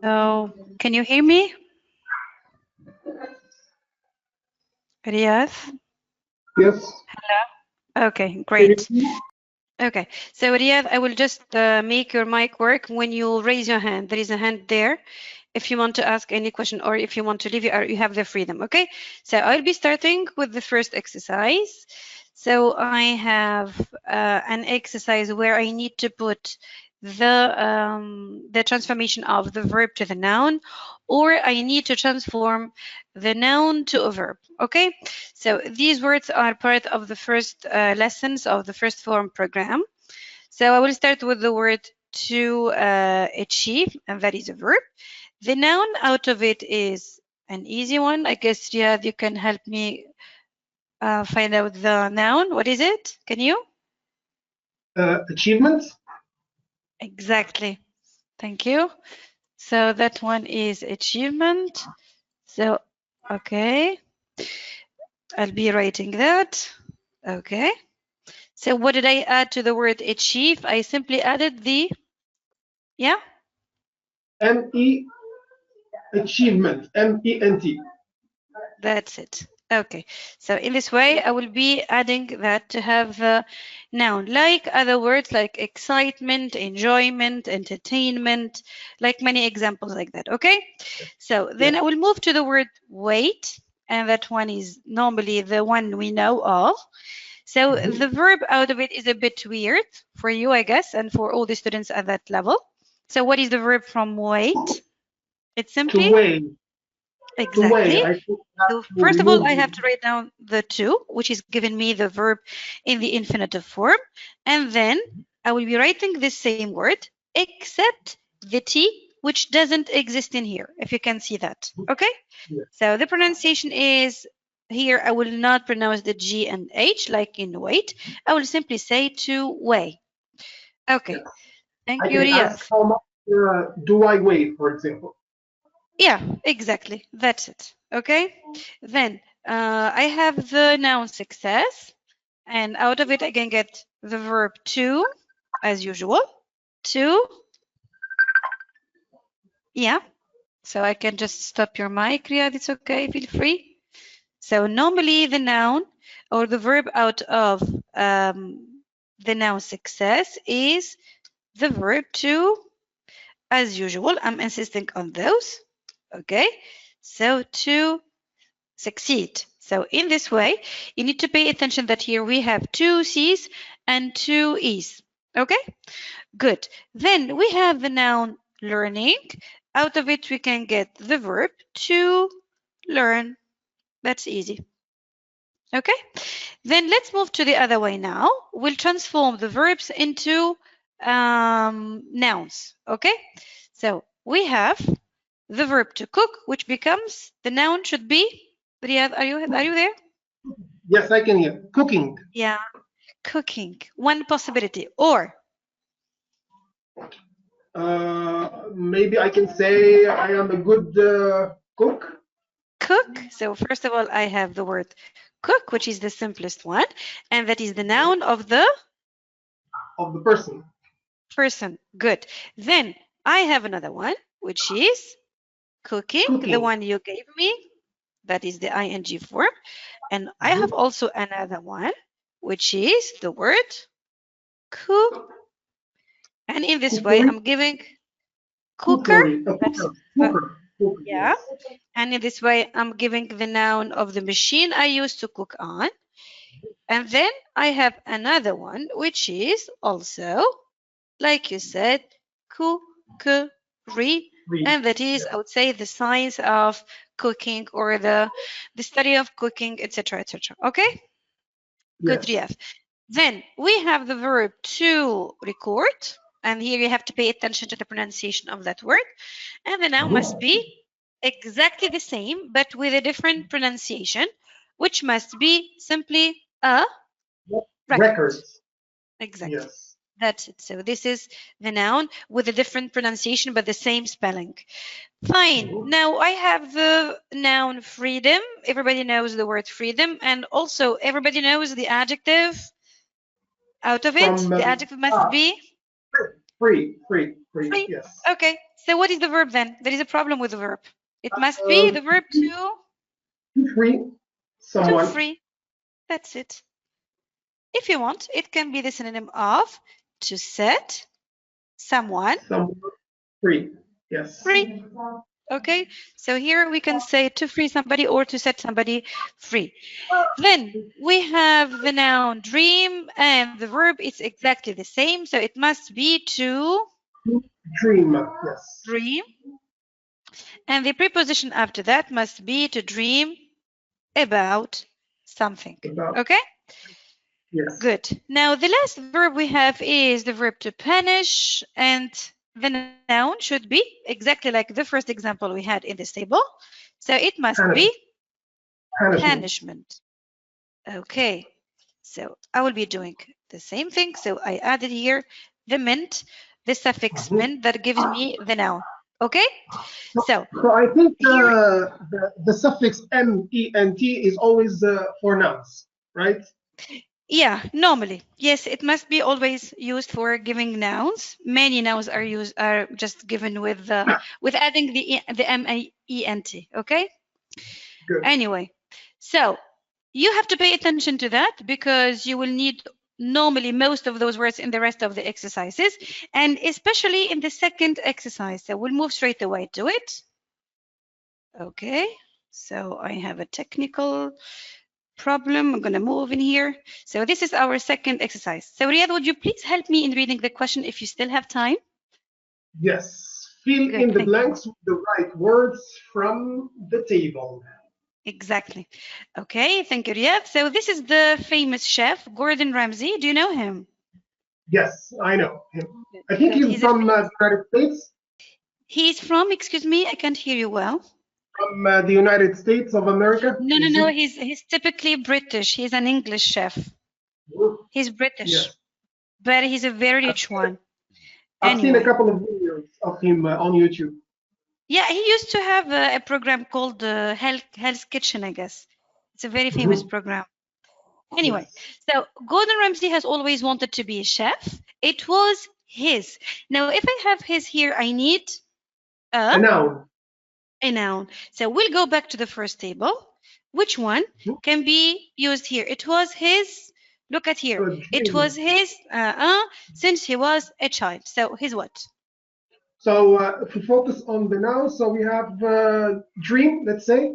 So, can you hear me? Riyadh? Yes. Hello? Okay, great. Okay, so Riyadh, I will just make your mic work when you raise your hand. There is a hand there if you want to ask any question or if you want to leave, you have the freedom, okay? So I'll be starting with the first exercise. So I have an exercise where I need to put the transformation of the verb to the noun, or I need to transform the noun to a verb, okay? So these words are part of the first lessons of the first form program. So I will start with the word to achieve, and that is a verb. The noun out of it is an easy one. I guess, Riyadh, you can help me find out the noun. What is it? Can you? Achievement. Exactly. Thank you. So that one is achievement. So, okay. I'll be writing that. Okay. So what did I add to the word achieve? I simply added the, yeah? M-E, achievement, M-E-N-T. That's it. Okay, so in this way, I will be adding that to have a noun, like other words like excitement, enjoyment, entertainment, like many examples like that, okay? So then I will move to the word wait, and that one is normally the one we know of. So the verb out of it is a bit weird for you, I guess, and for all the students at that level. So what is the verb from wait? It's simply... To wait. Exactly. So first of all, I have to write down the to, which is giving me the verb in the infinitive form. And then I will be writing this same word, except the T, which doesn't exist in here, if you can see that. Okay? Yes. So the pronunciation is here, I will not pronounce the G and H like in wait. I will simply say to weigh. Okay. Yes. Thank you, Riyadh. How much do I weigh, for example? Yeah, exactly. That's it. Okay. Then I have the noun success, and out of it I can get the verb to, as usual. To. Yeah. So I can just stop your mic, Riyadh. It's okay. Feel free. So normally the noun or the verb out of the noun success is the verb to, as usual. I'm insisting on those. Okay. So to succeed. So in this way, you need to pay attention that here we have two C's and two E's. Okay, good. Then we have the noun learning. Out of it, we can get the verb to learn. That's easy. Okay, then let's move to the other way now. We'll transform the verbs into nouns. Okay, so we have the verb to cook, which becomes the noun should be... Riyadh, are you there? Yes, I can hear. Cooking. Yeah, cooking. One possibility. Or? Maybe I can say I am a good cook. Cook. So first of all, I have the word cook, which is the simplest one, and that is the noun of the person. Person. Good. Then I have another one, which is cooking. The one you gave me. That is the ing form. And I have also another one, which is the word cook. And in this way, I'm giving cooker. Yeah. And in this way, I'm giving the noun of the machine I use to cook on. And then I have another one, which is also, like you said, cookery. And that is, I would say, the science of cooking or the study of cooking, etc., etc. Okay? Good, Riyadh. Then we have the verb to record. And here you have to pay attention to the pronunciation of that word. And the noun must be exactly the same, but with a different pronunciation, which must be simply a record. Exactly. Yes. That's it. So this is the noun with a different pronunciation, but the same spelling. Fine. Now I have the noun freedom. Everybody knows the word freedom. And also everybody knows the adjective out of it. The adjective must be? Free. Free. Yes. Okay. So what is the verb then? There is a problem with the verb. It must be the verb to free someone. To free. That's it. If you want, it can be the synonym of to set someone free. Yes. Free. Okay, so here we can say to free somebody or to set somebody free. Then we have the noun dream and the verb is exactly the same. So it must be to dream. Yes. Dream. And the preposition after that must be to dream about something. Okay? Yes. Good. Now the last verb we have is the verb to punish, and the noun should be exactly like the first example we had in this table. So it must be punishment. Okay. So I will be doing the same thing. So I added here the ment, the suffix ment that gives me the noun. Okay. So I think the suffix ment is always for nouns, right? Yeah, normally, yes, it must be always used for giving nouns. Many nouns are just given with adding the ment. Okay. Good. Anyway, so you have to pay attention to that because you will need normally most of those words in the rest of the exercises, and especially in the second exercise. So we'll move straight away to it. Okay. So I have a technical problem. I'm going to move in here. So this is our second exercise. So Riyadh, would you please help me in reading the question if you still have time? Yes. Fill in the blanks with the right words from the table. Exactly. Okay, thank you, Riyadh. So this is the famous chef, Gordon Ramsay. Do you know him? Yes, I know him. I think he's from the United States. He's from, excuse me, I can't hear you well. From the United States of America? No. He's typically British. He's an English chef. He's British, yes. But he's a very rich one. I've seen a couple of videos of him on YouTube. Yeah, he used to have a program called Hell's Kitchen, I guess. It's a very famous program. Anyway, so Gordon Ramsay has always wanted to be a chef. It was his. Now, if I have his here, I need a noun. A noun. So we'll go back to the first table. Which one can be used here? It was his. Look at here. It was his since he was a child. So his what? So if we focus on the noun, so we have dream, let's say.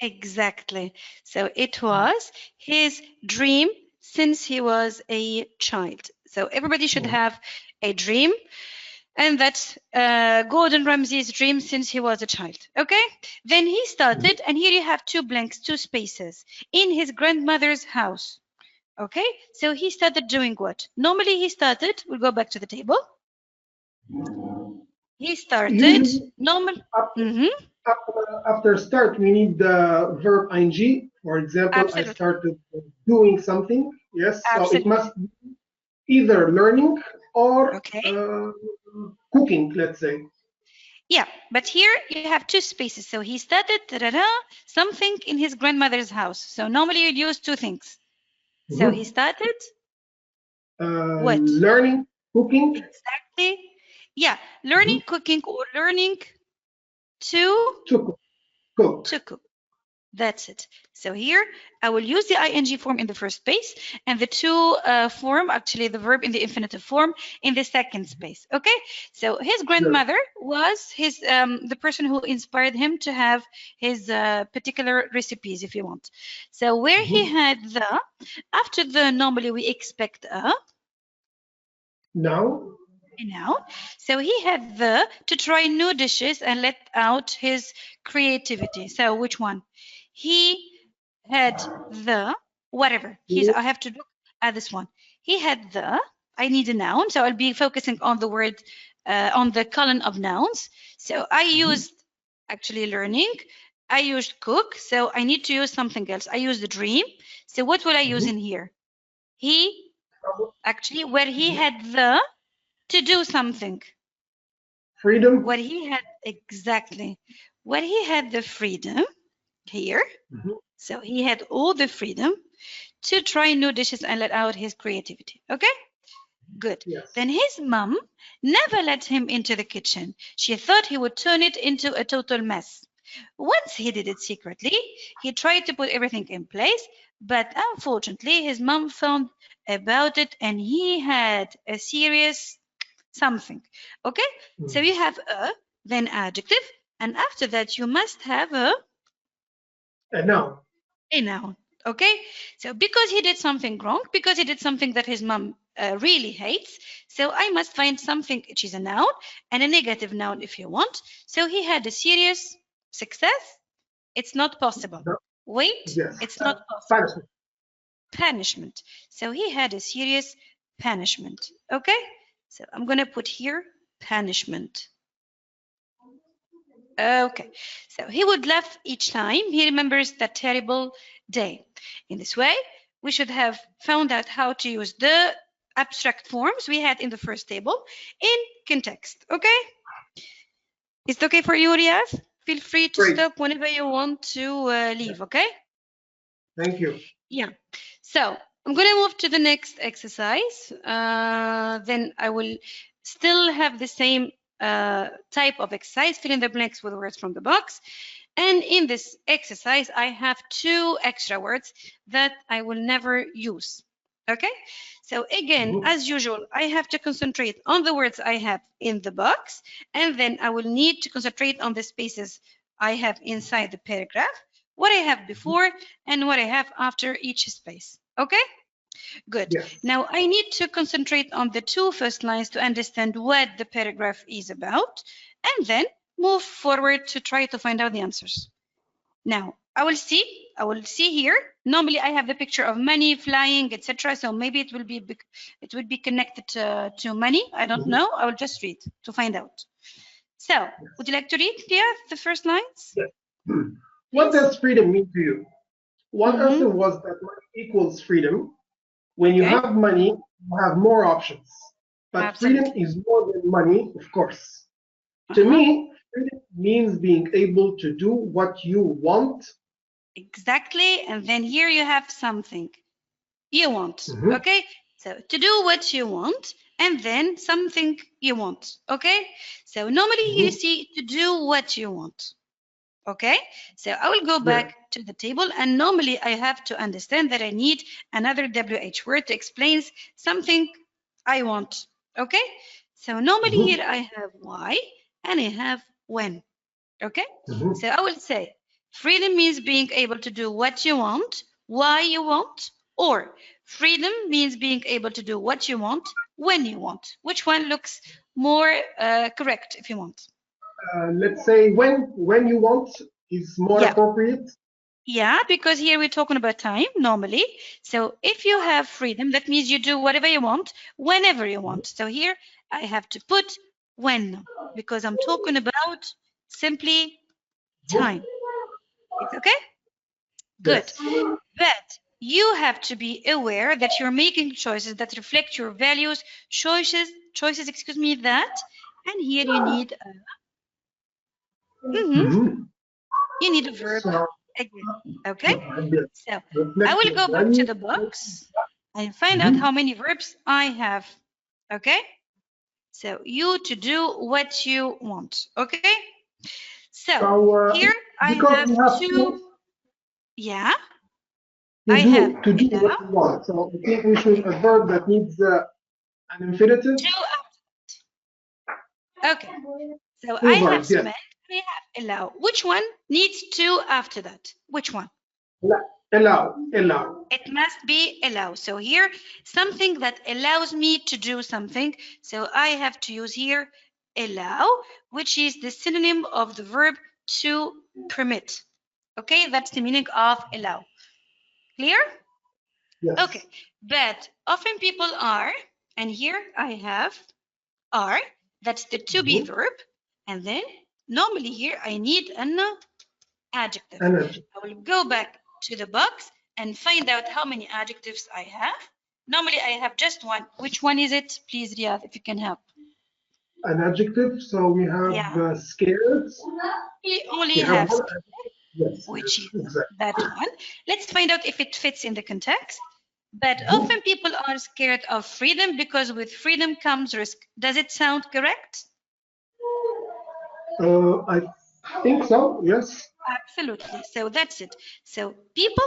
Exactly. So it was his dream since he was a child. So everybody should have a dream. And that's Gordon Ramsay's dream since he was a child. Okay? Then he started, and here you have two blanks, two spaces, in his grandmother's house. Okay? So he started doing what? Normally he started, we'll go back to the table. He started normal. After start, we need the verb ing. For example, Absolutely. I started doing something. Yes, Absolutely. So it must be either learning or cooking, let's say. Yeah, but here you have two spaces. So he started something in his grandmother's house. So normally you'd use two things. So he started what? Learning, cooking. Exactly. Yeah, learning cooking or learning to cook. That's it. So here I will use the ing form in the first space and the to form, actually the verb in the infinitive form in the second space. Okay. So his grandmother was his the person who inspired him to have his particular recipes, if you want. So where he had the, after the normally we expect a noun. So he had the to try new dishes and let out his creativity. So which one? He had the whatever. I have to look at this one. He had the, I need a noun. So I'll be focusing on the word, on the column of nouns. So I used actually learning. I used cook. So I need to use something else. I used the dream. So what will I use in here? He actually, where he had the, to do something. Freedom. What he had, exactly. What he had the freedom here. So he had all the freedom to try new dishes and let out his creativity. Okay? Good. Yes. Then his mom never let him into the kitchen. She thought he would turn it into a total mess. Once he did it secretly, he tried to put everything in place, but unfortunately his mom found about it and he had a serious something. Okay? So you have a, then adjective, and after that you must have a noun. A noun. Okay? So because he did something wrong, because he did something that his mom really hates, so I must find something which is a noun and a negative noun if you want. So he had a serious success. It's not possible. No. Wait, Yes. it's not possible. Punishment. Punishment. So he had a serious punishment. Okay? So I'm going to put here punishment. Okay, so he would laugh each time he remembers that terrible day. In this way, we should have found out how to use the abstract forms we had in the first table in context. Okay? Is it okay for you, Riyadh? Feel free to stop whenever you want to leave, okay? Thank you. Yeah. So I'm going to move to the next exercise. Then I will still have the same type of exercise, fill in the blanks with words from the box. And in this exercise, I have 2 extra words that I will never use. Okay? So again, as usual, I have to concentrate on the words I have in the box, and then I will need to concentrate on the spaces I have inside the paragraph, what I have before, and what I have after each space. Okay? Good. Yes. Now I need to concentrate on the 2 first lines to understand what the paragraph is about, and then move forward to try to find out the answers. Now I will see here. Normally I have the picture of money, flying, etc. So maybe it will be connected to money. I don't know. I will just read to find out. So would you like to read, Leah, the first lines? Yes. What does freedom mean to you? One answer was that money equals freedom. When you have money, you have more options. But Absolutely. freedom is more than money, of course. To me, freedom means being able to do what you want. Exactly. And then here you have something you want. Okay? So to do what you want, and then something you want. Okay? So normally you see to do what you want. Okay, so I will go back to the table, and normally I have to understand that I need another WH word to explain something I want. Okay, so normally here I have why and I have when. Okay, so I will say freedom means being able to do what you want, why you want, or freedom means being able to do what you want, when you want. Which one looks more correct if you want? Let's say when you want is more appropriate. Yeah, because here we're talking about time normally. So if you have freedom, that means you do whatever you want, whenever you want. So here I have to put when, because I'm talking about simply time. It's okay? Good. But you have to be aware that you're making choices that reflect your values, choices, excuse me, that, and here you need a you need a verb again. Okay? So I will go back to the box and find out how many verbs I have. Okay? So you to do what you want. Okay? So here I have 2. Yeah. I have to do what you want. So I think we should a verb that needs an infinitive. Okay. So I have spent. We have allow. Which one needs to after that? Which one? Allow. It must be allow. So here, something that allows me to do something. So I have to use here allow, which is the synonym of the verb to permit. Okay, that's the meaning of allow. Clear? Yes. Okay, but often people are, and here I have are, that's the to be verb, and then normally here I need an adjective. I will go back to the box and find out how many adjectives I have. Normally I have just one. Which one is it? Please, Riyadh, if you can help. An adjective, so we have scared. We only have scared, which is that one. Let's find out if it fits in the context. But often people are scared of freedom because with freedom comes risk. Does it sound correct? I think so, yes. Absolutely. So that's it. So people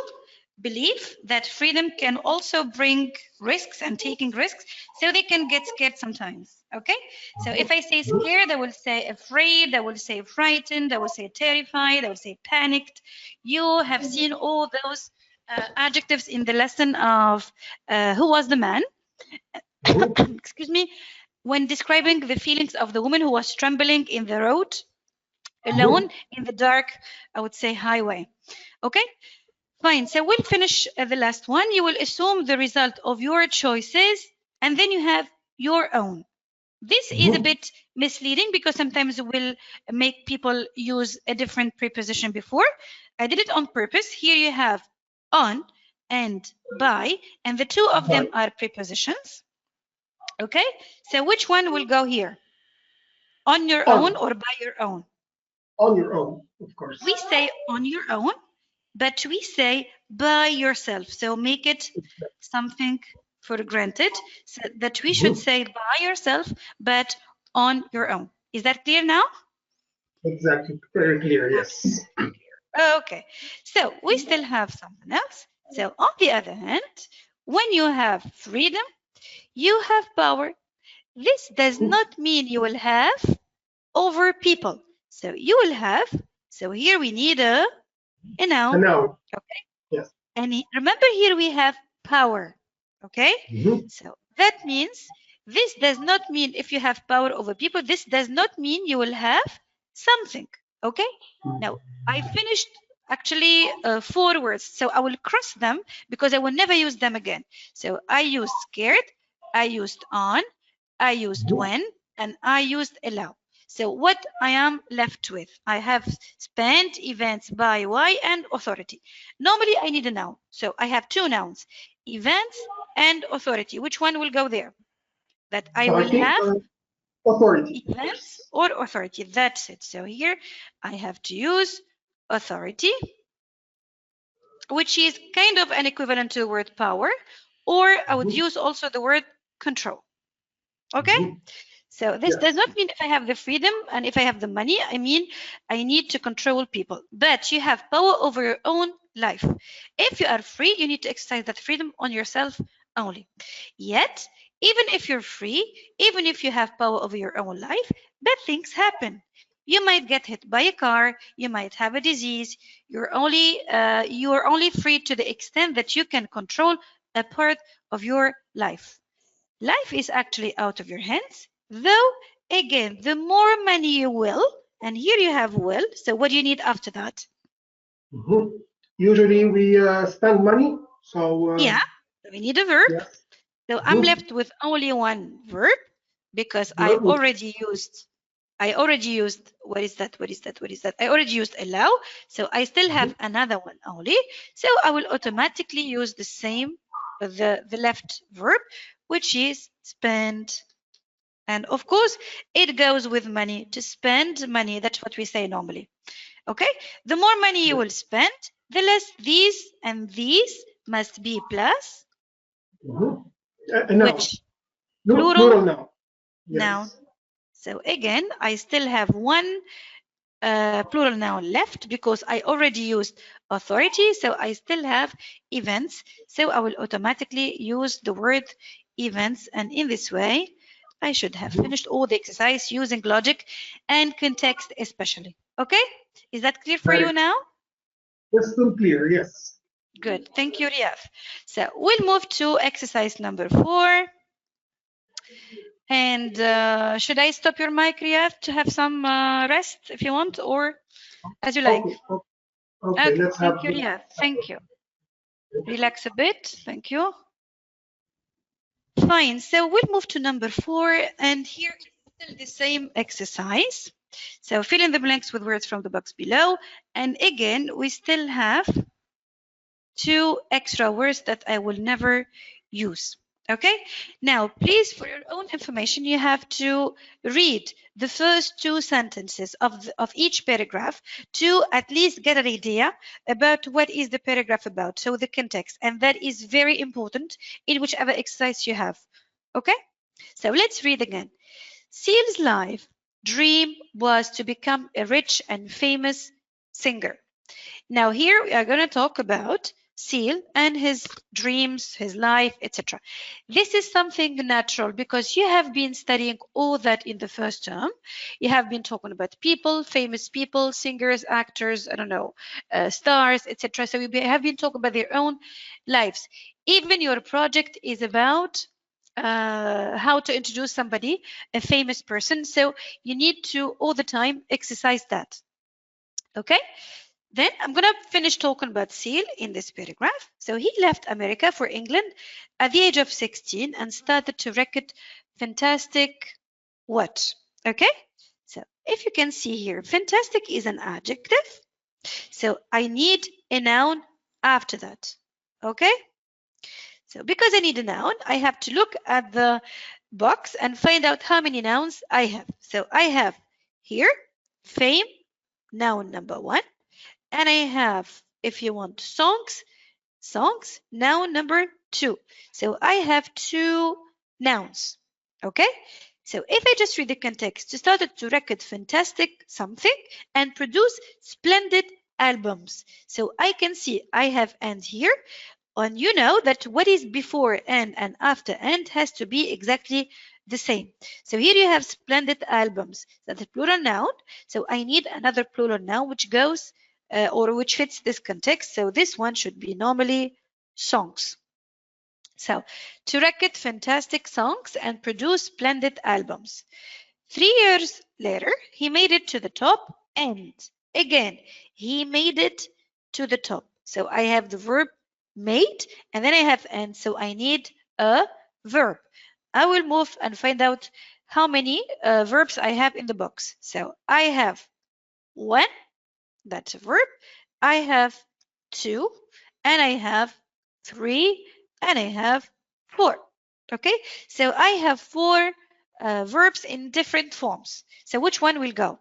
believe that freedom can also bring risks and taking risks, so they can get scared sometimes. Okay, so if I say scared, I will say afraid, I will say frightened, I will say terrified, I will say panicked. You have seen all those adjectives in the lesson of Who Was the Man? Excuse me, when describing the feelings of the woman who was trembling in the road alone in the dark, I would say highway. Okay, fine. So we'll finish the last one. You will assume the result of your choices, and then you have your own. This is a bit misleading because sometimes we'll make people use a different preposition before. I did it on purpose. Here you have on and by, and the two of them are prepositions. Okay, so which one will go here? On your own or by your own? On your own, of course. We say on your own, but we say by yourself. So make it something for granted, so that we should say by yourself, but on your own. Is that clear now? Exactly, very clear, yes. Okay, so we still have something else. So on the other hand, when you have freedom, you have power. This does not mean you will have over people. So you will have, so here we need a noun. A noun. Okay. Yes. And remember here we have power. Okay. So that means this does not mean if you have power over people, this does not mean you will have something. Okay. Now I finished actually 4 words. So I will cross them because I will never use them again. So I used scared, I used on, I used when, and I used allow. So what I am left with, I have spent, events, by, why, and authority. Normally I need a noun. So I have 2 nouns, events and authority. Which one will go there? That I will have authority. Events or authority. That's it. So here I have to use authority, which is kind of an equivalent to the word power, or I would use also the word control. Okay? So this does not mean if I have the freedom and if I have the money, I mean I need to control people. But you have power over your own life. If you are free, you need to exercise that freedom on yourself only. Yet, even if you're free, even if you have power over your own life, bad things happen. You might get hit by a car, you might have a disease. You're only free to the extent that you can control a part of your life. Life is actually out of your hands. Though, again, the more money you will, and here you have will, so what do you need after that? Usually we spend money, so... yeah, we need a verb. Yes. So I'm left with only one verb because I already used, what is that? I already used allow, so I still have another one only. So I will automatically use the same, the left verb, which is spend. And of course, it goes with money. To spend money, that's what we say normally. Okay? The more money you will spend, the less these and these must be plus. Which? Plural noun. Noun. So again, I still have one plural noun left because I already used authority. So I still have events. So I will automatically use the word events. And in this way, I should have finished all the exercise using logic and context especially. Okay? Is that clear for you now? Crystal clear, yes. Good. Thank you, Riyadh. So we'll move to exercise number 4. And should I stop your mic, Riyadh, to have some rest if you want, or as you like? Okay, let's thank you, Riyadh. Thank you. Relax a bit. Thank you. Fine. So we'll move to number 4, and here is still the same exercise. So fill in the blanks with words from the box below. And again, we still have 2 extra words that I will never use. Okay, now please, for your own information, you have to read the first 2 sentences of each paragraph to at least get an idea about what is the paragraph about, so the context, and that is very important in whichever exercise you have. Okay, so let's read again. Seal's life dream was to become a rich and famous singer. Now here we are going to talk about Seal and his dreams, his life, etc. This is something natural because you have been studying all that in the first term. You have been talking about people, famous people, singers, actors, I don't know, stars, etc. So you have been talking about their own lives. Even your project is about how to introduce somebody, a famous person. So you need to all the time exercise that. Okay? Then I'm going to finish talking about Seal in this paragraph. So he left America for England at the age of 16 and started to record fantastic what? Okay? So if you can see here, fantastic is an adjective. So I need a noun after that. Okay? So because I need a noun, I have to look at the box and find out how many nouns I have. So I have here fame, noun number 1. And I have, if you want, songs, noun number 2. So I have 2 nouns. Okay? So if I just read the context, he started to record fantastic something and produce splendid albums. So I can see I have and here. And you know that what is before and after and has to be exactly the same. So here you have splendid albums. That's a plural noun. So I need another plural noun which goes or which fits this context. So this one should be normally songs. So to record fantastic songs and produce splendid albums. 3 years later, he made it to the top and again, he made it to the top. So I have the verb made and then I have and. So I need a verb. I will move and find out how many verbs I have in the box. So I have 1. That's a verb. I have 2 and I have 3 and I have 4. Okay, so I have 4 verbs in different forms. So which one will go?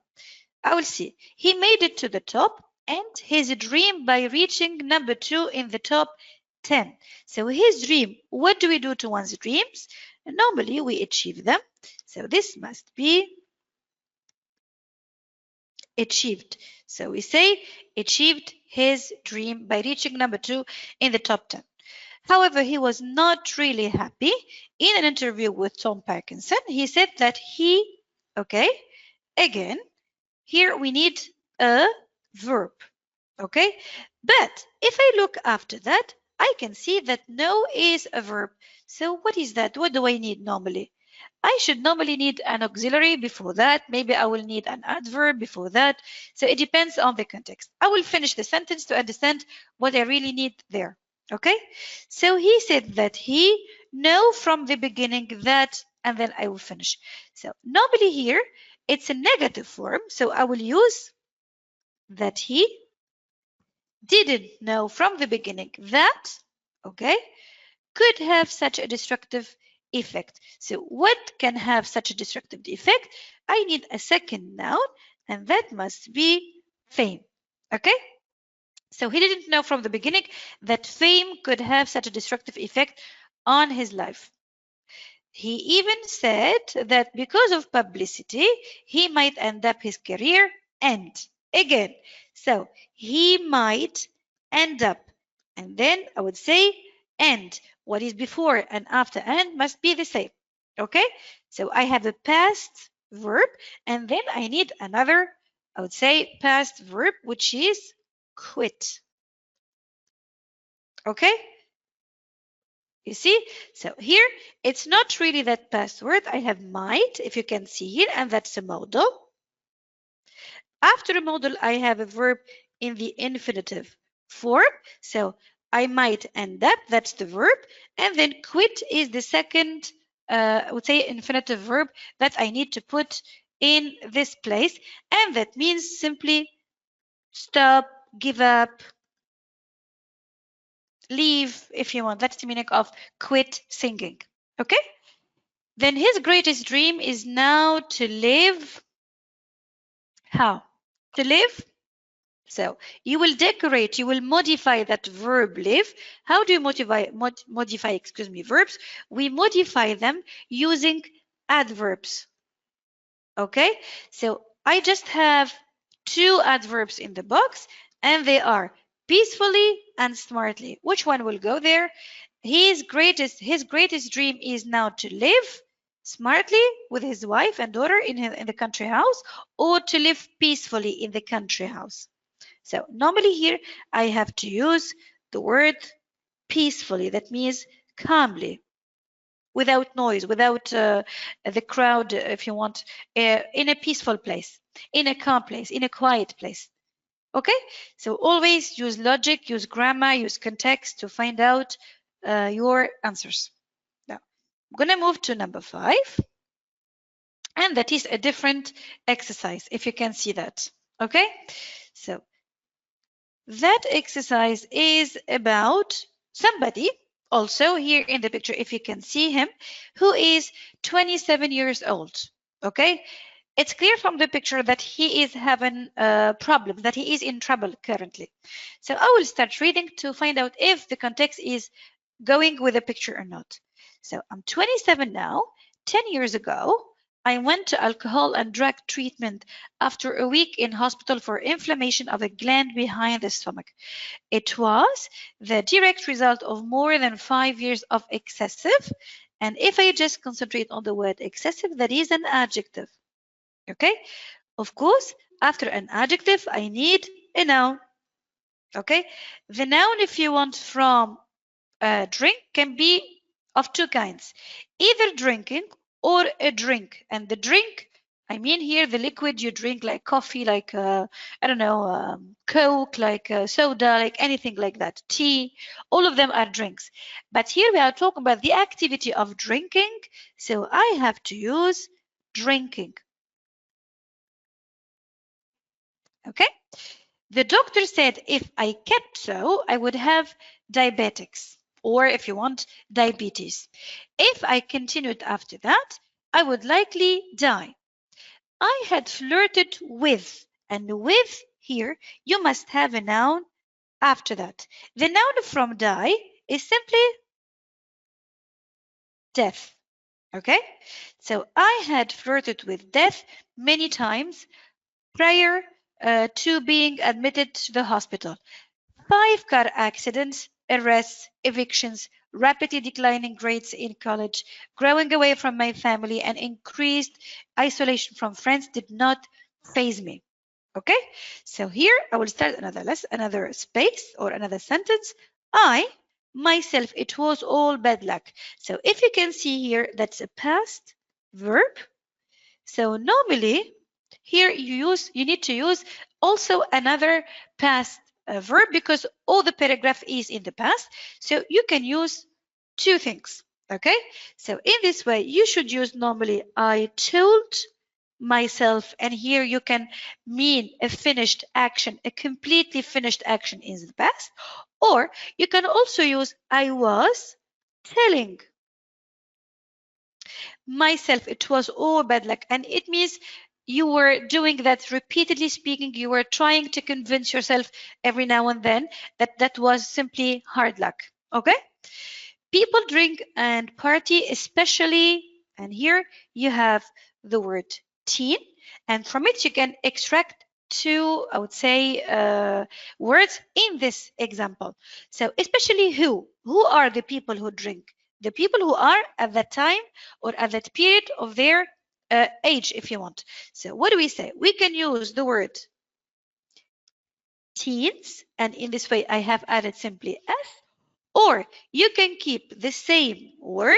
I will see. He made it to the top and his dream by reaching number 2 in the top 10. So his dream, what do we do to one's dreams? Normally we achieve them. So this must be achieved. So we say achieved his dream by reaching number 2 in the top 10. However, he was not really happy. In an interview with Tom Parkinson, he said that he, okay, again, here we need a verb, okay? But if I look after that, I can see that no is a verb. So what is that? What do I need normally? I should normally need an auxiliary before that. Maybe I will need an adverb before that. So it depends on the context. I will finish the sentence to understand what I really need there. Okay? So he said that he knew from the beginning that, and then I will finish. So normally here, it's a negative form. So I will use that he didn't know from the beginning that, okay, could have such a destructive effect. So what can have such a destructive effect? I need a second noun, and that must be fame. Okay? So he didn't know from the beginning that fame could have such a destructive effect on his life. He even said that because of publicity, he might end up his career and again. So he might end up, and then I would say and. What is before and after and must be the same. Okay? So I have a past verb and then I need another, I would say, past verb, which is quit. Okay? You see? So here, it's not really that past word. I have might, if you can see here, and that's a modal. After a modal, I have a verb in the infinitive form. So I might end up, that's the verb. And then quit is the second, I would say, infinitive verb that I need to put in this place. And that means simply stop, give up, leave, if you want. That's the meaning of quit singing. Okay? Then his greatest dream is now to live. How? To live. So you will decorate, you will modify that verb live. How do you modify verbs? We modify them using adverbs. Okay? So I just have 2 adverbs in the box, and they are peacefully and smartly. Which one will go there? His greatest dream is now to live smartly with his wife and daughter in the country house, or to live peacefully in the country house. So normally here I have to use the word peacefully. That means calmly, without noise, without the crowd, if you want, in a peaceful place, in a calm place, in a quiet place. Okay, so always use logic, use grammar, use context to find out your answers. Now, I'm going to move to number 5, and that is a different exercise, if you can see that. Okay, so that exercise is about somebody also here in the picture, if you can see him, who is 27 years old. Okay, it's clear from the picture that he is having problems, that he is in trouble currently. So I will start reading to find out if the context is going with the picture or not. So I'm 27 now. 10 years ago, I went to alcohol and drug treatment after a week in hospital for inflammation of a gland behind the stomach. It was the direct result of more than 5 years of excessive. And if I just concentrate on the word excessive, that is an adjective. Okay? Of course, after an adjective, I need a noun. Okay? The noun, if you want from drink, can be of 2 kinds. Either drinking or a drink. And the drink, I mean here the liquid you drink, like coffee, like, I don't know, Coke, like soda, like anything like that, tea, all of them are drinks. But here we are talking about the activity of drinking, so I have to use drinking. Okay? The doctor said if I kept so, I would have diabetics, or if you want, diabetes. If I continued after that, I would likely die. I had flirted with, and with here, you must have a noun after that. The noun from die is simply death. Okay? So I had flirted with death many times prior to being admitted to the hospital. 5 car accidents, arrests, evictions, rapidly declining grades in college, growing away from my family, and increased isolation from friends did not faze me. Okay, so here I will start another space or another sentence. I, myself, it was all bad luck. So if you can see here, that's a past verb. So normally here you need to use also another past verb because all the paragraph is in the past. So you can use 2 things. Okay, so in this way you should use normally I told myself, and here you can mean a finished action, a completely finished action in the past, or you can also use I was telling myself it was all bad luck, and it means you were doing that repeatedly speaking. You were trying to convince yourself every now and then that that was simply hard luck. Okay, people drink and party, especially, and here you have the word teen, and from it you can extract 2, I would say, words in this example. So especially who are the people who drink? The people who are at that time or at that period of their age, if you want. So what do we say? We can use the word teens, and in this way I have added simply s, or you can keep the same word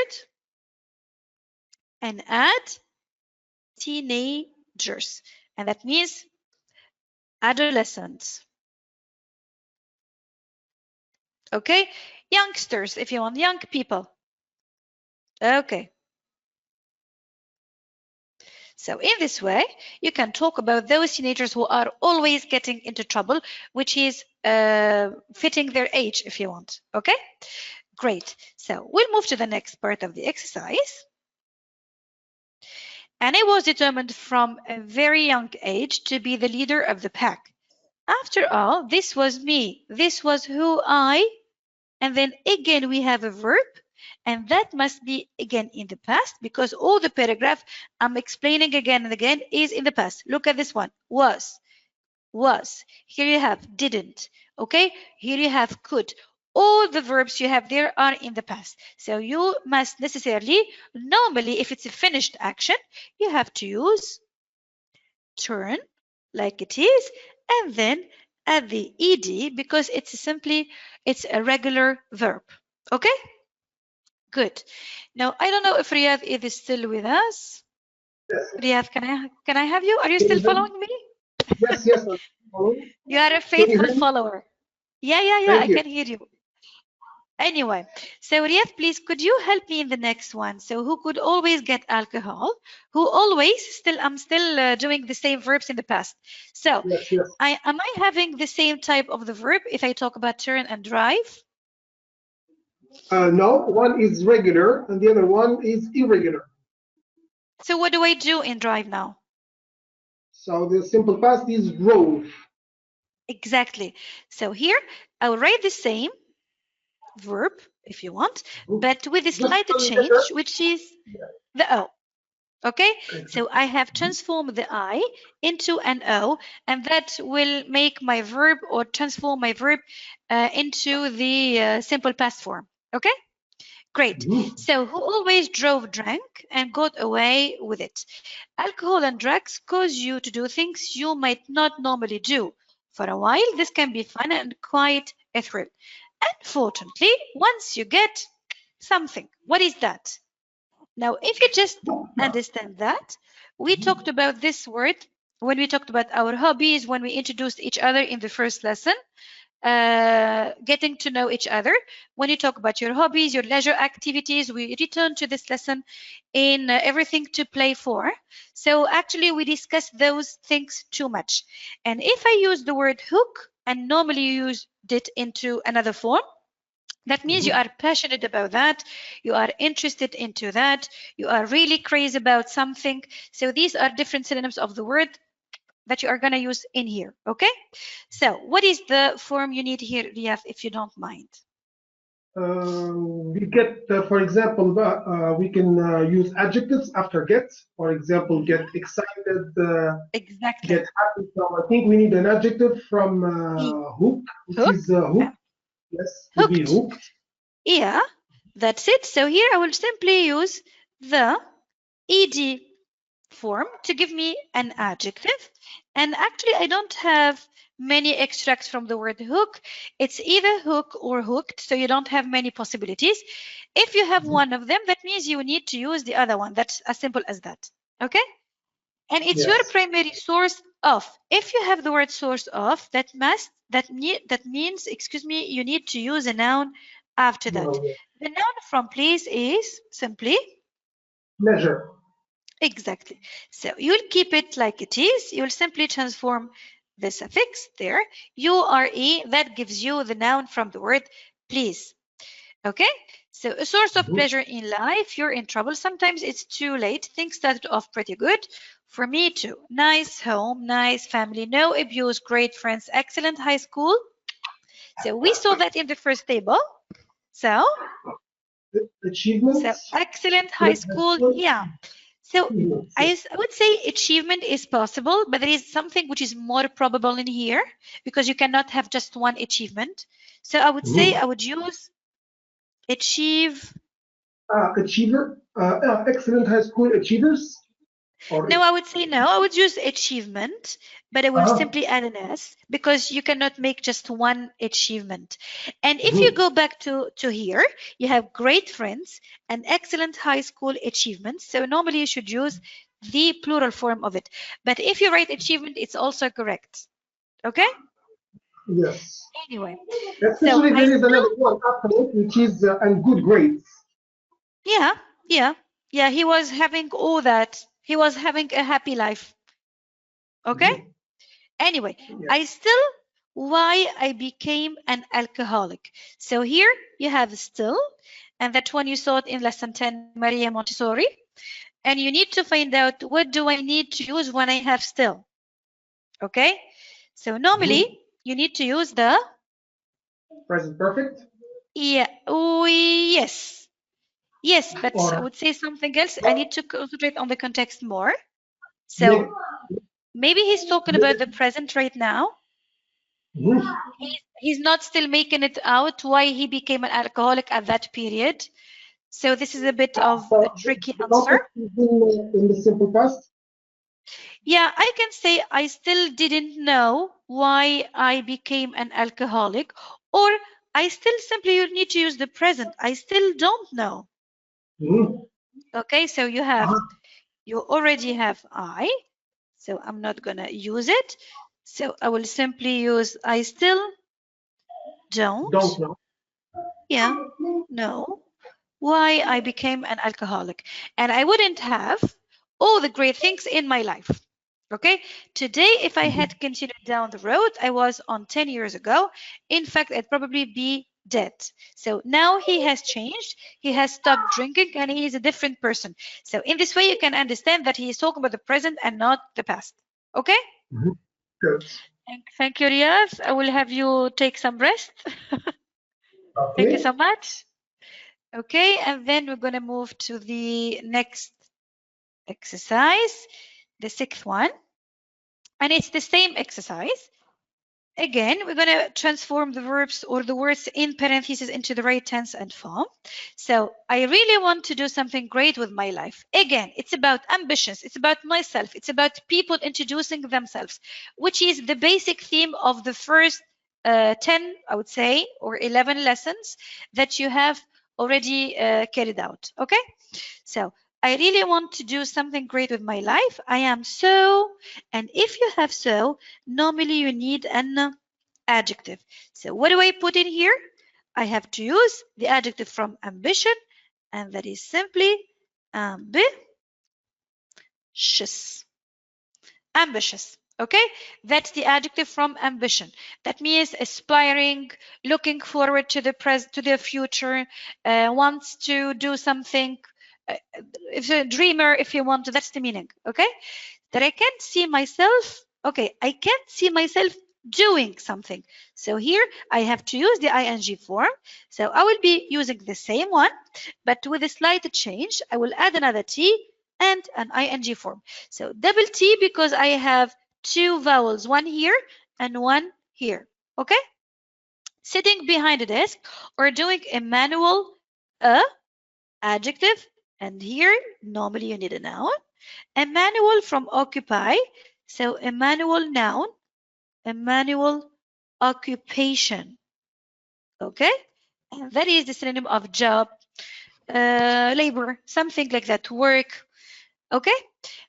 and add teenagers, and that means adolescents. Okay, youngsters, if you want, young people. Okay. So in this way, you can talk about those teenagers who are always getting into trouble, which is fitting their age, if you want. Okay, Great. So we'll move to the next part of the exercise. And I was determined from a very young age to be the leader of the pack. After all, this was me. This was who I, and then again we have a verb, and that must be again in the past because all the paragraph I'm explaining again and again is in the past. Look at this one. Was. Here you have didn't. Okay, here you have could. All the verbs you have there are in the past. So you must necessarily, normally if it's a finished action, you have to use turn like it is, and then add the ed because it's a regular verb. Okay, good. Now I don't know if Riyadh is still with us. Riyadh, can I have you? Are you still following me? Yes. You are a faithful follower. Yeah, I can hear you. Anyway, so Riyadh, please, could you help me in the next one? So who could always get alcohol? Who always, I'm still doing the same verbs in the past. So yes. Am I having the same type of the verb if I talk about turn and drive? No, one is regular and the other one is irregular. So what do I do in drive now? So the simple past is drove. Exactly. So here I'll write the same verb if you want, but with a slight change, which is the O. Okay, so I have transformed the I into an O, and that will make my verb or transform my verb into the simple past form. Okay, great. So who always drove, drank, and got away with it? Alcohol and drugs cause you to do things you might not normally do. For a while, this can be fun and quite a thrill. Unfortunately, once you get something, what is that? Now, if you just understand that, we talked about this word when we talked about our hobbies, when we introduced each other in the first lesson, getting to know each other. When you talk about your hobbies, your leisure activities, we return to this lesson in everything to play for. So actually, we discussed those things too much. And if I use the word hook and normally use it into another form, that means you are passionate about that, you are interested into that, you are really crazy about something. So these are different synonyms of the word that you are going to use in here. Okay, so what is the form you need here, Riyadh, if you don't mind? We get, for example, we can use adjectives after get. For example, get excited, exactly. Get happy. So I think we need an adjective from hook, which is hook. Yes, to be hooked. Yeah, that's it. So here I will simply use the ed form to give me an adjective. And actually, I don't have many extracts from the word hook. It's either hook or hooked, so you don't have many possibilities. If you have one of them, that means you need to use the other one. That's as simple as that. Okay? And it's your primary source of. If you have the word source of, that means, excuse me, you need to use a noun after that. The noun from place is simply measure. Exactly. So you'll keep it like it is. You'll simply transform the suffix there, ure, that gives you the noun from the word please. Okay, so a source of pleasure in life. You're in trouble. Sometimes it's too late. Things started off pretty good. For me too. Nice home, nice family, no abuse, great friends, excellent high school. So we saw that in the first table. So achievements. So excellent high school, yeah. So I would say achievement is possible, but there is something which is more probable in here because you cannot have just one achievement. So I would say I would use achieve. Achiever, excellent high school achievers. No, I would say no. I would use achievement, but I will simply add an S because you cannot make just one achievement. And if you go back to here, you have great friends and excellent high school achievements. So normally you should use the plural form of it. But if you write achievement, it's also correct. Okay? Yes. Anyway. Especially so there is another one after it, which is and good grades. Yeah. He was having all that. He was having a happy life. Okay? Anyway, I still why I became an alcoholic. So here you have still, and that one you saw it in lesson 10, Maria Montessori. And you need to find out what do I need to use when I have still. Okay? So normally you need to use the present perfect. Yeah. Oh, yes. Yes, but I would say something else. I need to concentrate on the context more. So maybe he's talking about the present right now. He's not still making it out why he became an alcoholic at that period. So this is a bit of a tricky answer. In the simple past? Yeah, I can say I still didn't know why I became an alcoholic, or I still simply need to use the present. I still don't know. Okay, so you already have I, so I'm not gonna use it. So I will simply use I still don't know. Yeah, know why I became an alcoholic. And I wouldn't have all the great things in my life. Okay, today, if I had continued down the road I was on 10 years ago, in fact, I'd probably be dead. So now he has changed, he has stopped drinking, and he is a different person. So in this way, you can understand that he is talking about the present and not the past. Okay? Good. Thank you, Riyaz. I will have you take some rest. Okay. Thank you so much. Okay, and then we're going to move to the next exercise, the 6th one. And it's the same exercise. Again, we're going to transform the verbs or the words in parentheses into the right tense and form. So I really want to do something great with my life. Again, it's about ambitions. It's about myself. It's about people introducing themselves, which is the basic theme of the first 10, I would say, or 11 lessons that you have already carried out. Okay? So I really want to do something great with my life. I am so, and if you have so, normally you need an adjective. So what do I put in here? I have to use the adjective from ambition, and that is simply ambitious. Ambitious. Okay, that's the adjective from ambition. That means aspiring, looking forward to the present, to the future, wants to do something. If a dreamer, if you want to, that's the meaning. Okay, that I can't see myself. Okay, I can't see myself doing something. So here I have to use the ing form. So I will be using the same one, but with a slight change. I will add another t and an ing form. So double t because I have two vowels, one here and one here. Okay, sitting behind a desk or doing a manual adjective. And here, normally you need a noun. A manual from occupy. So a manual noun, a manual occupation. Okay? And that is the synonym of job, labor, something like that, work. Okay?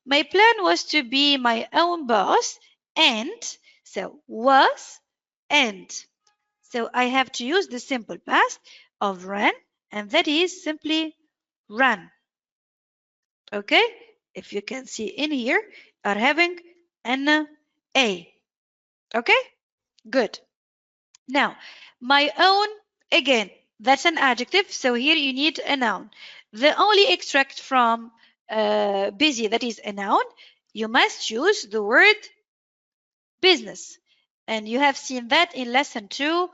My plan was to be my own boss and, so was and. So I have to use the simple past of ran, and that is simply run. Okay, if you can see in here, are having an A. Okay, good. Now, my own, again, that's an adjective. So here you need a noun. The only extract from busy, that is a noun, you must use the word business. And you have seen that in lesson 2.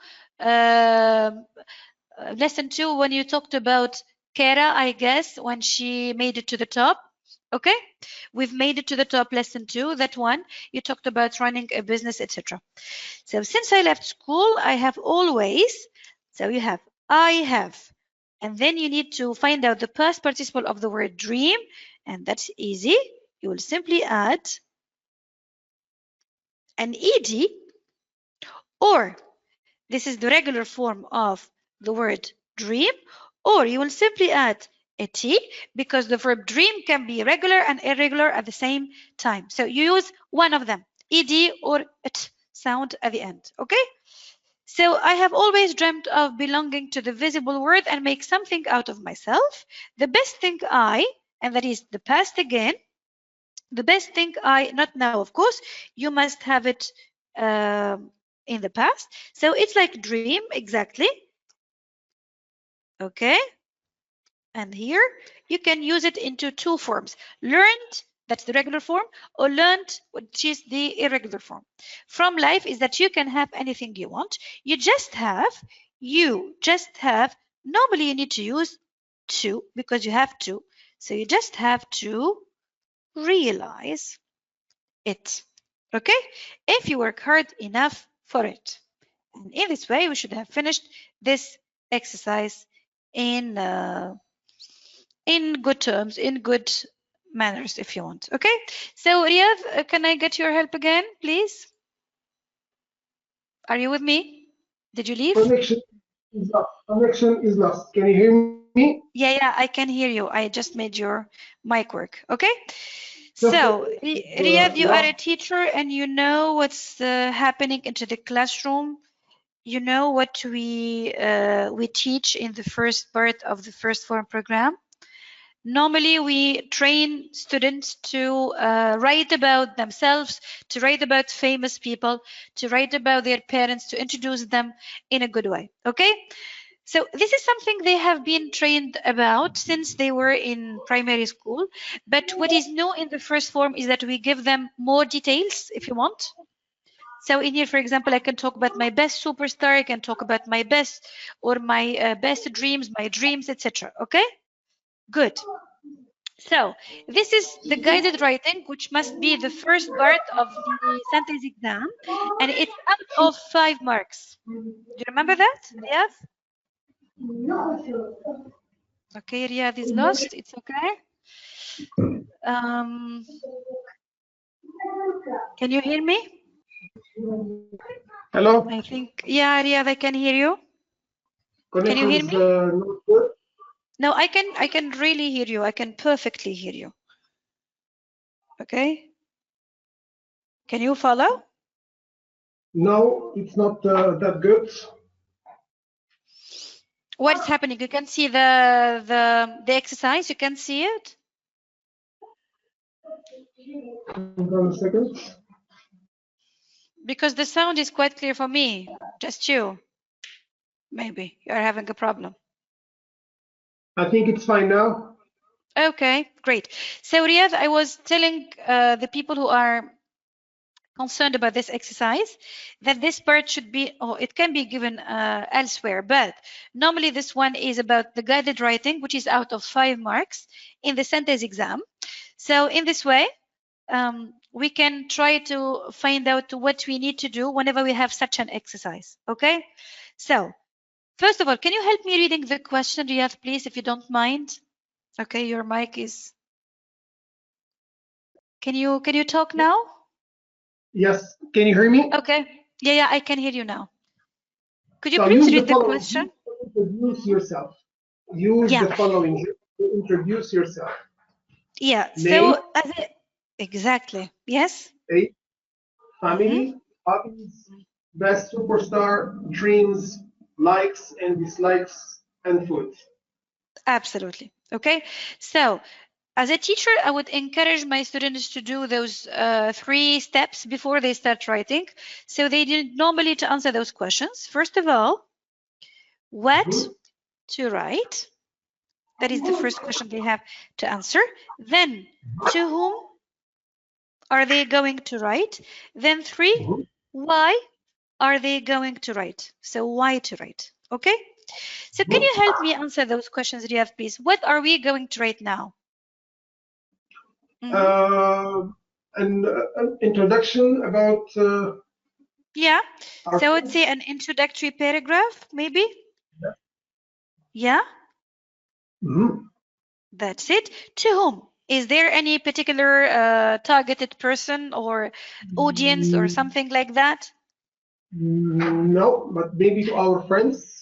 Lesson 2 when you talked about Kara, I guess, when she made it to the top. Okay, we've made it to the top, lesson 2, that one. You talked about running a business, etc. So since I left school, I have always, so you have, I have, and then you need to find out the past participle of the word dream, and that's easy. You will simply add an ed, or this is the regular form of the word dream, or you will simply add a t because the verb dream can be regular and irregular at the same time. So you use one of them, ed or t sound at the end. Okay? So I have always dreamt of belonging to the visible world and make something out of myself. The best thing and that is the past again, the best thing not now, of course, you must have it in the past. So it's like dream, exactly. Okay. And here you can use it into two forms. Learned, that's the regular form, or learned, which is the irregular form. From life is that you can have anything you want. You just have, normally you need to use to because you have to. So you just have to realize it. Okay? If you work hard enough for it. And in this way, we should have finished this exercise in good terms, in good manners, if you want. Okay? So, Riyadh, can I get your help again, please? Are you with me? Did you leave? Connection is lost. Connection is lost. Can you hear me? Yeah, I can hear you. I just made your mic work. Okay? So, Riyadh, you are a teacher and you know what's happening into the classroom. You know what we teach in the first part of the first form program. Normally, we train students to write about themselves, to write about famous people, to write about their parents, to introduce them in a good way. Okay? So this is something they have been trained about since they were in primary school. But what is new in the first form is that we give them more details if you want. So in here, for example, I can talk about my best superstar. I can talk about my best or my best dreams, my dreams, etc. Okay? Good. So this is the guided writing, which must be the first part of the sentence exam. And it's out of 5 marks. Do you remember that, Riyadh? Okay, Riyadh is lost. It's okay. Can you hear me? Hello? I think, yeah, Riyadh, I can hear you. Can you hear me? No, I can really hear you. I can perfectly hear you. Okay. Can you follow? No, it's not that good. What's happening? You can see the exercise. You can see it. Hold on a second. Because the sound is quite clear for me. Just you. Maybe you're having a problem. I think it's fine now. Okay, great. So Riyadh, I was telling the people who are concerned about this exercise that this part should be, it can be given elsewhere, but normally this one is about the guided writing, which is out of 5 marks in the sentence exam. So in this way, we can try to find out what we need to do whenever we have such an exercise. Okay, so first of all, can you help me reading the question, Riyadh, please, if you don't mind? Okay, your mic is. Can you talk now? Yes. Can you hear me? Okay. Yeah, I can hear you now. Could you please read the question? Introduce yourself. Use the following to introduce yourself. Yeah. Name, so exactly. Yes. Age, family, hobbies, best superstar, dreams, likes and dislikes, and food. Absolutely. Okay. So as a teacher, I would encourage my students to do those 3 steps before they start writing. So they need normally to answer those questions. First of all, what to write? That is the first question they have to answer. Then, to whom are they going to write? Then 3, why are they going to write? So why to write? Okay. So can you help me answer those questions, Riyadh, please? What are we going to write now? An introduction about. Yeah. So I would say an introductory paragraph, maybe. Yeah. That's it. To whom? Is there any particular targeted person or audience or something like that? No, but maybe to our friends.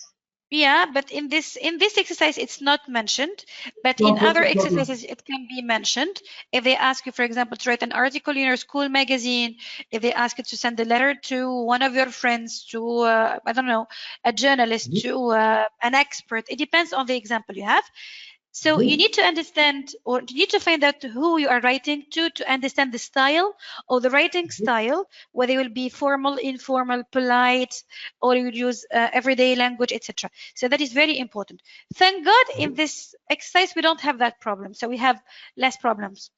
Yeah, but in this exercise, it's not mentioned. But in other exercises, it can be mentioned. If they ask you, for example, to write an article in your school magazine, if they ask you to send a letter to one of your friends, to I don't know, a journalist, to an expert, it depends on the example you have. So you need to understand, or you need to find out who you are writing to understand the style or the writing style, whether it will be formal, informal, polite, or you will use everyday language, etc. So that is very important. Thank God in this exercise we don't have that problem, so we have less problems.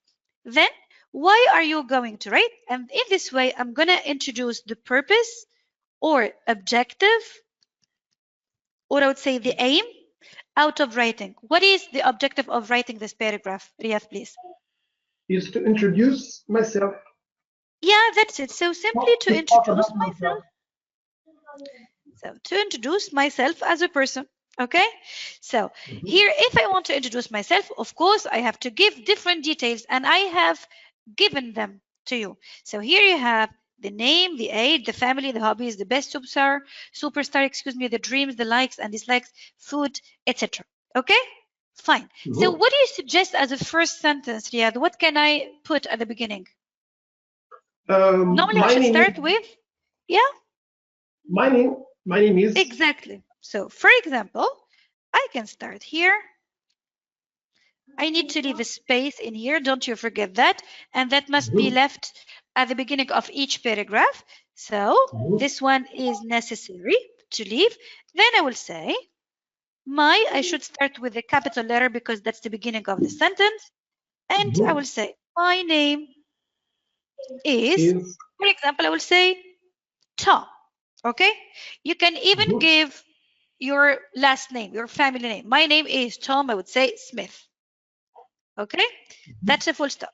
Then why are you going to write? And in this way I'm going to introduce the purpose or objective, or I would say the aim out of writing. What is the objective of writing this paragraph, Riyadh, please? Is to introduce myself. Yeah, that's it. So simply to introduce myself. So to introduce myself as a person. Okay, so here if I want to introduce myself, of course I have to give different details, and I have given them to you. So here you have the name, the age, the family, the hobbies, the best superstar, excuse me, the dreams, the likes and dislikes, food, etc. Okay, fine. So what do you suggest as a first sentence, Riyadh? What can I put at the beginning? Normally I should start with, yeah? My name is. Exactly. So for example, I can start here. I need to leave a space in here, don't you forget that, and that must be left at the beginning of each paragraph. So this one is necessary to leave. Then I will say I should start with a capital letter because that's the beginning of the sentence, and I will say my name is, for example, I will say Tom. Okay, you can even give your last name, your family name. My name is Tom, I would say Smith. Okay, that's a full stop.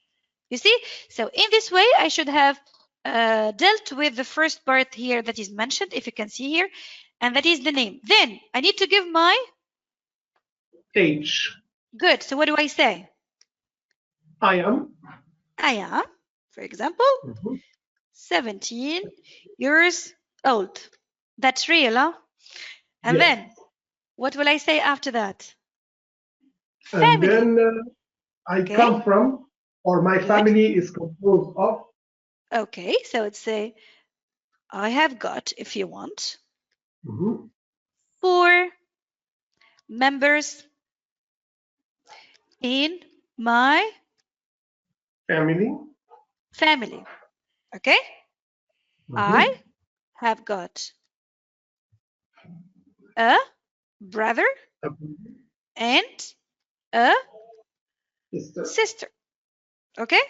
You see, so in this way I should have dealt with the first part here that is mentioned, if you can see here, and that is the name. Then I need to give my age. Good. So what do I say? I am, for example, 17 years old. That's real, huh? And then what will I say after that? Family. And then I come from, or my family is composed of. Okay, so let's say I have got, if you want, 4 members in my family. Okay, I have got a brother and a sister. Okay,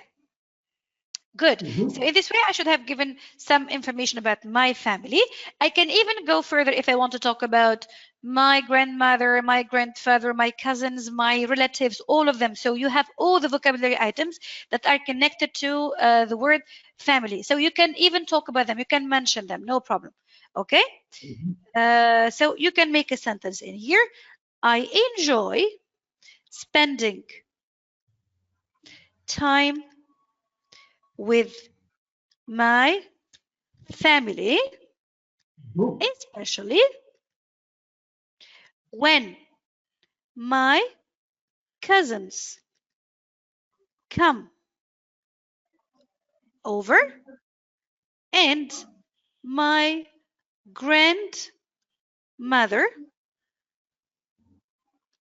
good. So in this way I should have given some information about my family. I can even go further if I want to talk about my grandmother, my grandfather, my cousins, my relatives, all of them. So you have all the vocabulary items that are connected to the word family. So you can even talk about them, you can mention them, no problem. Okay, so you can make a sentence in here. I enjoy spending time with my family, especially when my cousins come over and my grandmother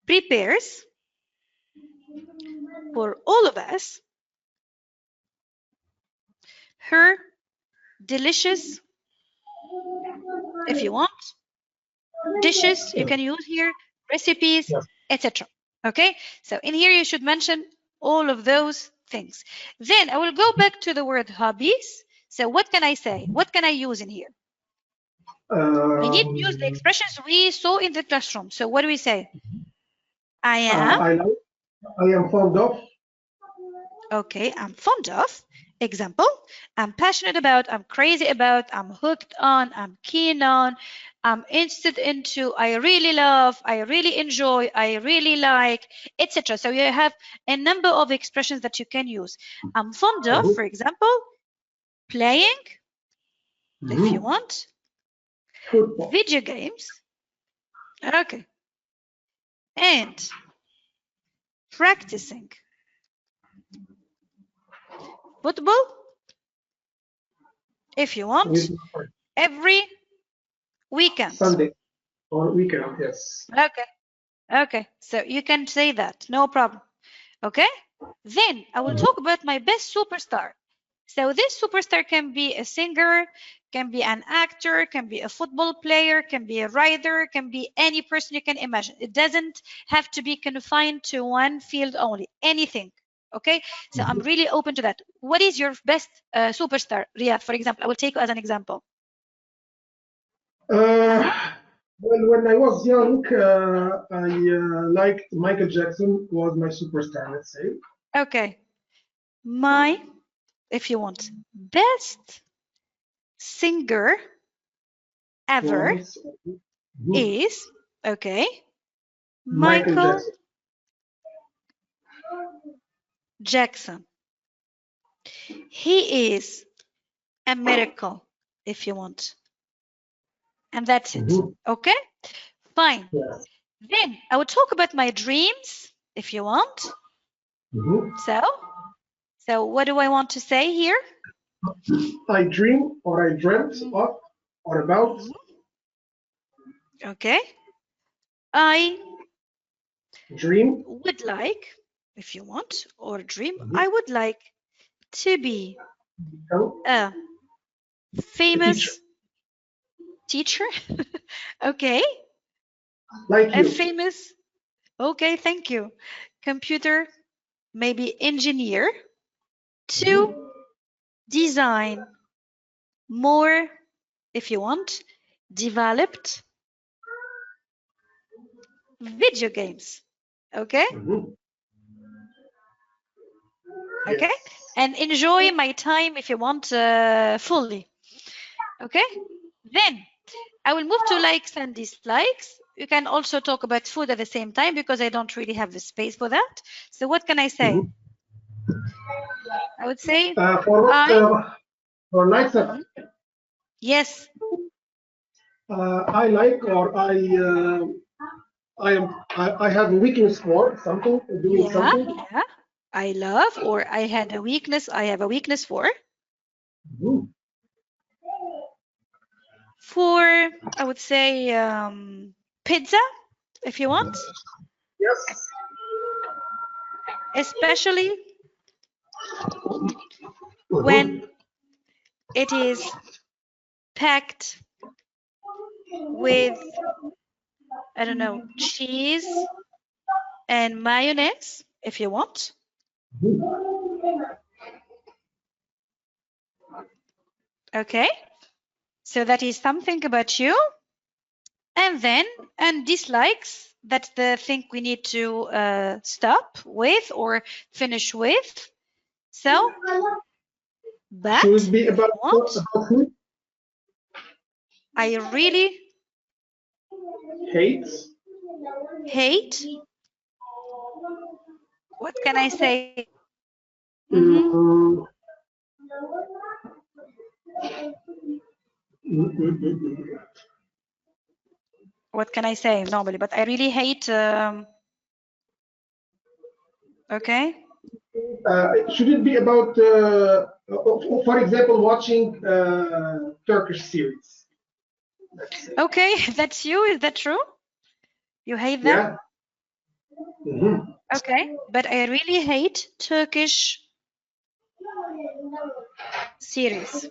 prepares for all of us her delicious, if you want, dishes. You can use here recipes, etc. Okay, so in here you should mention all of those things. Then I will go back to the word hobbies. So what can I say? What can I use in here? We need to use the expressions we saw in the classroom. So what do we say? I am fond of. Okay, I'm fond of. Example, I'm passionate about, I'm crazy about, I'm hooked on, I'm keen on, I'm interested into, I really love, I really enjoy, I really like, etc. So you have a number of expressions that you can use. I'm fond of, for example, playing, if you want, video games, okay, and practicing football, if you want, every weekend. Sunday or weekend, yes. Okay, Okay, so you can say that, no problem. Okay, then I will talk about my best superstar. So this superstar can be a singer, can be an actor, can be a football player, can be a writer, can be any person you can imagine. It doesn't have to be confined to one field only, anything. Okay, so I'm really open to that. What is your best superstar, Riyadh, for example? I will take you as an example. Well, when I was young, I liked Michael Jackson was my superstar, let's say. Okay. My, if you want, best singer ever is, okay, Michael Jackson. He is a miracle, if you want. And that's it. Okay? Fine. Yes. Then I will talk about my dreams, if you want. So what do I want to say here? I dream or I dreamt of or about. Okay. I dream. Would like, if you want, or dream, I would like to be a famous teacher. Okay. Like you. A famous, okay, thank you. Computer, maybe engineer, to design more, if you want, developed video games. Okay. Okay. And enjoy my time, if you want, fully. Okay. Then I will move to likes and dislikes. You can also talk about food at the same time because I don't really have the space for that. So what can I say? I would say for likes. Yes. I like or I have a weakness for something, doing something. Yeah. I love or I had a weakness. I have a weakness for. For, I would say, pizza, if you want. Yes. Especially when it is packed with, I don't know, cheese and mayonnaise, if you want. Okay. So that is something about you. And then, and dislikes, that's the thing we need to stop with or finish with. So, but should be about food. I really hate. What can I say? What can I say normally? But I really hate. Okay. Should it be about, for example, watching Turkish series? Okay, that's you. Is that true? You hate them? Yeah. Okay, but I really hate Turkish series.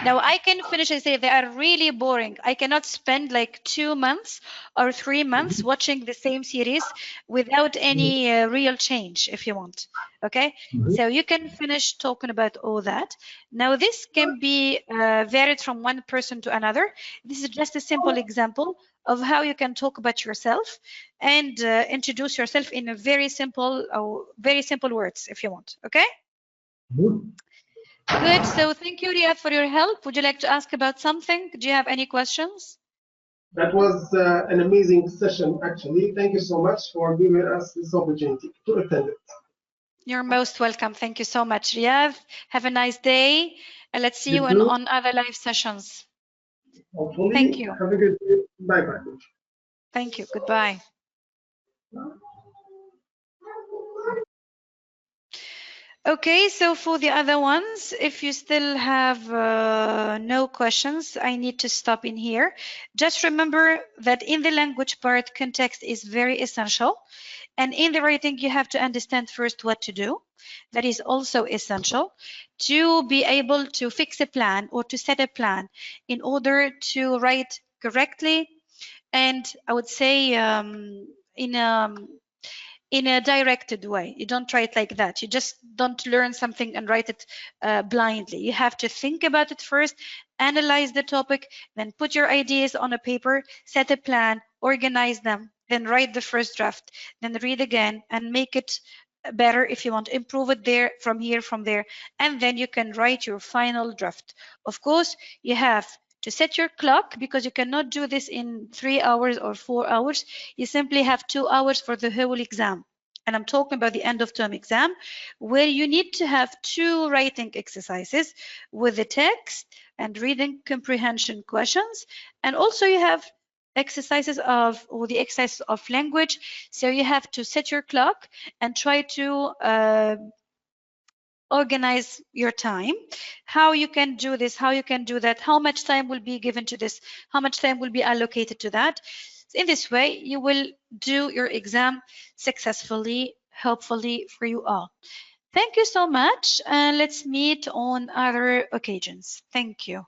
Now I can finish and say they are really boring. I cannot spend like 2 months or 3 months watching the same series without any real change, if you want. Okay, so you can finish talking about all that. Now this can be varied from one person to another. This is just a simple example of how you can talk about yourself and introduce yourself in a very simple words, if you want. Okay. Good. So thank you, Riyadh, for your help. Would you like to ask about something? Do you have any questions? That was an amazing session, actually. Thank you so much for giving us this opportunity to attend it. You're most welcome. Thank you so much, Riyadh. Have a nice day. And let's see you on other live sessions. Hopefully. Thank you. Have a good day. Bye-bye. Thank you. Goodbye. Okay, so for the other ones, if you still have no questions, I need to stop in here. Just remember that in the language part, context is very essential. And in the writing, you have to understand first what to do. That is also essential to be able to fix a plan or to set a plan in order to write correctly. And I would say in a directed way. You don't write like that. You just don't learn something and write it blindly. You have to think about it first, analyze the topic, then put your ideas on a paper, set a plan, organize them, then write the first draft, then read again and make it better if you want to improve it there, from here, from there, and then you can write your final draft. Of course, you have to set your clock because you cannot do this in 3 hours or 4 hours. You simply have 2 hours for the whole exam. And I'm talking about the end of term exam, where you need to have 2 writing exercises with the text and reading comprehension questions. And also you have exercises of, or the exercises of language. So you have to set your clock and try to organize your time, how you can do this, how you can do that, how much time will be given to this, how much time will be allocated to that. In this way, you will do your exam successfully, hopefully for you all. Thank you so much, and let's meet on other occasions. Thank you.